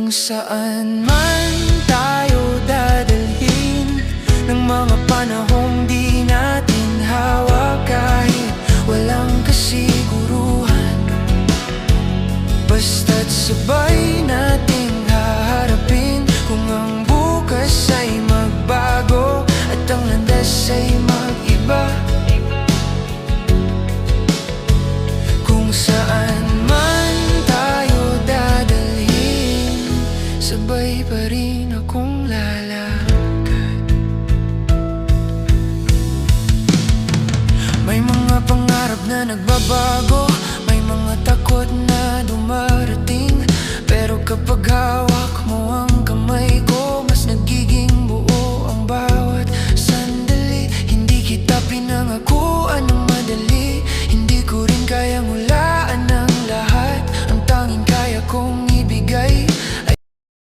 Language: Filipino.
Kung saan man tayo dadalhin ng mga panahong di natin hawak, kahit walang kasiguruhan, basta't sabay nating haharapin. Kung ang bukas ay magbago at ang landas ay mag-iba, kung saan man tayo dadalhin, sabay pa rin akong lalakad. May mga pangarap na nagbabago, may mga takot na dumarating, pero kapag hawak